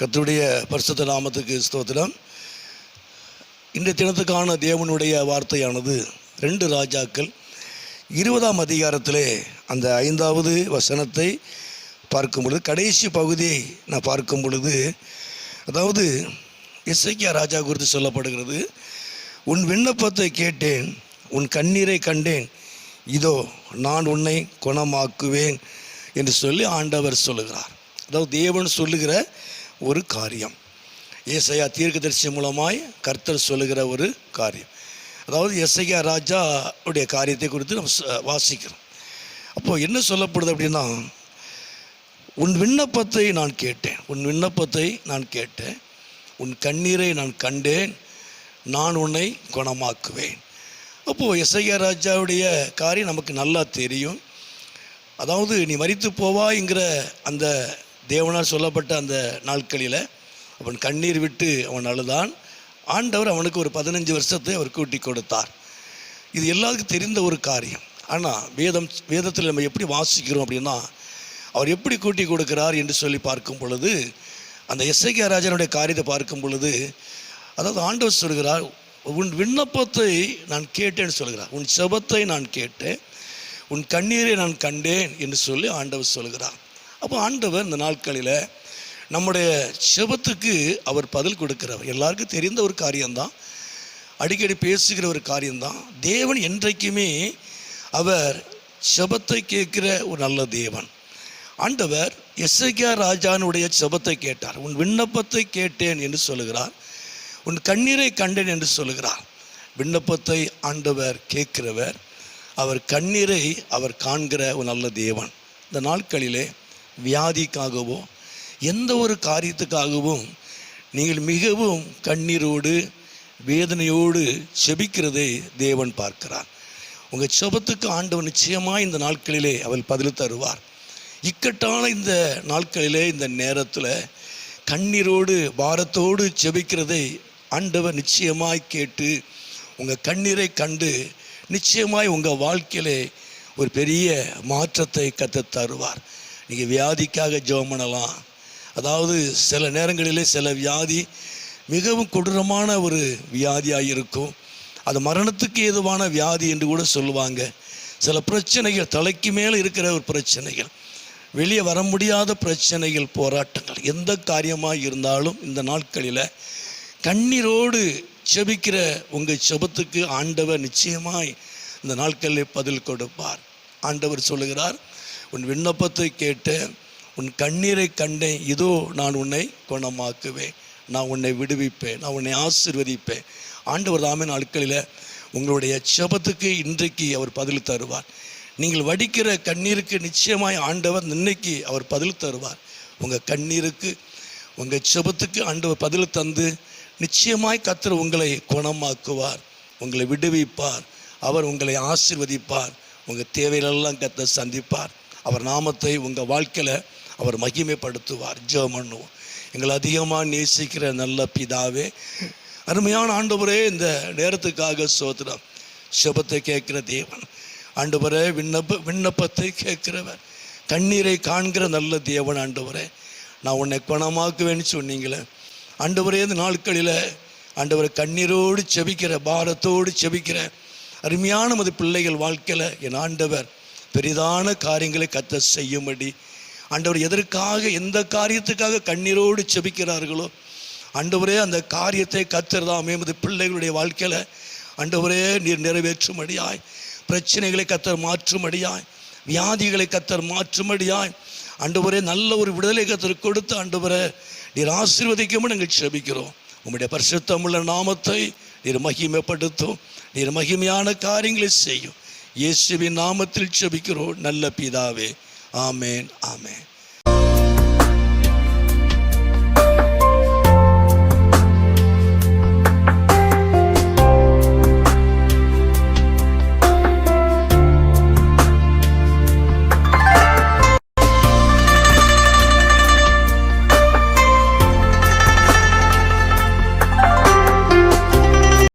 கர்த்தருடைய பரிசுத்த நாமத்துக்கு ஸ்தோத்திரம். இந்த தினத்துக்கான தேவனுடைய வார்த்தையானது 2 ராஜாக்கள் 20ஆம் அதிகாரத்திலே அந்த 5வது வசனத்தை பார்க்கும் பொழுது, கடைசி பகுதியை நான் பார்க்கும் பொழுது, அதாவது எசேக்கியா ராஜா குறித்து சொல்லப்படுகிறது. உன் விண்ணப்பத்தை கேட்டேன், உன் கண்ணீரை கண்டேன், இதோ நான் உன்னை குணமாக்குவேன் என்று சொல்லி ஆண்டவர் சொல்லுகிறார். அதாவது தேவன் சொல்லுகிற ஒரு காரியம், ஏசாயா தீர்க்கதரிசி மூலமாய் கர்த்தர் சொல்லுகிற ஒரு காரியம். அதாவது எசேக்கியா ராஜா உடைய காரியத்தை குறித்து நம்ம வாசிக்கிறோம். அப்போது என்ன சொல்லப்படுது அப்படின்னா, உன் விண்ணப்பத்தை நான் கேட்டேன், உன் விண்ணப்பத்தை நான் கேட்டேன், உன் கண்ணீரை நான் கண்டேன், நான் உன்னை குணமாக்குவேன். அப்போது எசேக்கியா ராஜாவுடைய காரியம் நமக்கு நல்லா தெரியும். அதாவது நீ மரித்து போவாய்ங்கிற அந்த தேவனால் சொல்லப்பட்ட அந்த நாட்களில் அவன் கண்ணீர் விட்டு அவன் அழுதான். ஆண்டவர் அவனுக்கு ஒரு 15 வருஷத்தை அவர் கூட்டி கொடுத்தார். இது எல்லாருக்கும் தெரிந்த ஒரு காரியம். ஆனால் வேதத்தில் நம்ம எப்படி வாசிக்கிறோம் அப்படின்னா, அவர் எப்படி கூட்டி கொடுக்கிறார் என்று சொல்லி பார்க்கும் பொழுது, அந்த எசேக்கியா ராஜனுடைய காரியத்தை பார்க்கும் பொழுது, அதாவது ஆண்டவர் சொல்கிறார், உன் விண்ணப்பத்தை நான் கேட்டேன்னு சொல்கிறார், உன் செபத்தை நான் கேட்டேன், உன் கண்ணீரை நான் கண்டேன் என்று சொல்லி ஆண்டவர் சொல்கிறார். அப்போ ஆண்டவர் இந்த நாட்களில் நம்முடைய செபத்துக்கு அவர் பதில் கொடுக்கிறவர். எல்லாருக்கும் தெரிந்த ஒரு காரியம்தான், அடிக்கடி பேசுகிற ஒரு காரியம்தான். தேவன் என்றைக்குமே அவர் செபத்தை கேட்கிற ஒரு நல்ல தேவன். ஆண்டவர் எசேக்கியா ராஜானுடைய செபத்தை கேட்டார். உன் விண்ணப்பத்தை கேட்டேன் என்று சொல்லுகிறார், உன் கண்ணீரை கண்டேன் என்று சொல்லுகிறார். விண்ணப்பத்தை ஆண்டவர் கேட்கிறவர், அவர் கண்ணீரை அவர் காண்கிற ஒரு நல்ல தேவன். இந்த நாட்களிலே வியாதிக்காகவோ எந்த ஒரு காரியத்துக்காகவும் நீங்கள் மிகவும் கண்ணீரோடு வேதனையோடு செபிக்கிறதை தேவன் பார்க்கிறார். உங்கள் செபத்துக்கு ஆண்டவன் நிச்சயமாக இந்த நாட்களிலே அவர் பதில் தருவார். இக்கட்டான இந்த நாட்களிலே, இந்த நேரத்தில் கண்ணீரோடு பாரத்தோடு செபிக்கிறதை ஆண்டவர் நிச்சயமாய் கேட்டு உங்கள் கண்ணீரை கண்டு நிச்சயமாய் உங்கள் வாழ்க்கையிலே ஒரு பெரிய மாற்றத்தை கற்றுத் தருவார். நீங்கள் வியாதிக்காக ஜெபம் பண்ணலாம். அதாவது சில நேரங்களிலே சில வியாதி மிகவும் கொடூரமான ஒரு வியாதியாக இருக்கும். அது மரணத்துக்கு ஏதுவான வியாதி என்று கூட சொல்லுவாங்க. சில பிரச்சனைகள், தலைக்கு மேலே இருக்கிற ஒரு பிரச்சனைகள், வெளியே வர முடியாத பிரச்சனைகள், போராட்டங்கள், எந்த காரியமாக இருந்தாலும் இந்த நாட்களில் கண்ணீரோடு செபிக்கிற உங்கள் செபத்துக்கு ஆண்டவர் நிச்சயமாய் இந்த நாட்களில் பதில் கொடுப்பார். ஆண்டவர் சொல்லுகிறார், உன் விண்ணப்பத்தை கேட்டேன், உன் கண்ணீரை கண்டேன், இதோ நான் உன்னை குணமாக்குவேன், நான் உன்னை விடுவிப்பேன், நான் உன்னை ஆசீர்வதிப்பேன். ஆண்டவர் தாமே நாட்களில் உங்களுடைய செபத்துக்கு இன்றைக்கு அவர் பதில் தருவார். நீங்கள் வடிக்கிற கண்ணீருக்கு நிச்சயமாய் ஆண்டவர் இன்னைக்கு அவர் பதில் தருவார். உங்கள் கண்ணீருக்கு, உங்கள் செபத்துக்கு ஆண்டவர் பதில் தந்து நிச்சயமாய் கர்த்தர் உங்களை குணமாக்குவார், உங்களை விடுவிப்பார், அவர் உங்களை ஆசீர்வதிப்பார், உங்கள் தேவைகளெல்லாம் கர்த்தர் சந்திப்பார். அவர் நாமத்தை உங்கள் வாழ்க்கையில் அவர் மகிமைப்படுத்துவார். ஜெபம் பண்ணுவோம். எங்களை அதிகமாக நேசிக்கிற நல்ல பிதாவே, அருமையான ஆண்டவரே, இந்த நேரத்துக்காக ஸ்தோத்திரம். செபத்தை கேட்கிற தேவன் ஆண்டவரே, விண்ணப்பத்தை கேட்கிறவர், கண்ணீரை காண்கிற நல்ல தேவன் ஆண்டவரே, நான் உன்னை குணமாக்குவேன்னு சொன்னீங்களே ஆண்டவரே. இந்த நாட்களில் ஆண்டவரை கண்ணீரோடு செபிக்கிற, பாரத்தோடு செபிக்கிற அருமையான மது பிள்ளைகள் வாழ்க்கையில் என் ஆண்டவர் பெரிதான காரியங்களை கர்த்தர் செய்யும்படி, ஆண்டவர் எதற்காக எந்த காரியத்துக்காக கண்ணீரோடு செபிக்கிறார்களோ ஆண்டவரே, அந்த காரியத்தை கர்த்தர் தாமே மது பிள்ளைகளுடைய வாழ்க்கையில் ஆண்டவரே நீர் நிறைவேற்றும்படியாய், பிரச்சனைகளை கர்த்தர் மாற்றும்படியாய், வியாதிகளை கர்த்தர் மாற்றும்படியாய் ஆண்டவரே நல்ல ஒரு விடுதலை கர்த்தர் கொடுத்து ஆண்டவரே நீர் ஆசீர்வதிக்கும்படி நாங்கள் செபிக்கிறோம். உம்முடைய பரிசுத்தமுள்ள நாமத்தை நீர் மகிமைப்படுத்தும், நீர் மகிமையான காரியங்களை செய்யும். இயேசுவின் நாமத்தில் செபிக்கிறோம் நல்ல பிதாவே. ஆமேன், ஆமேன்.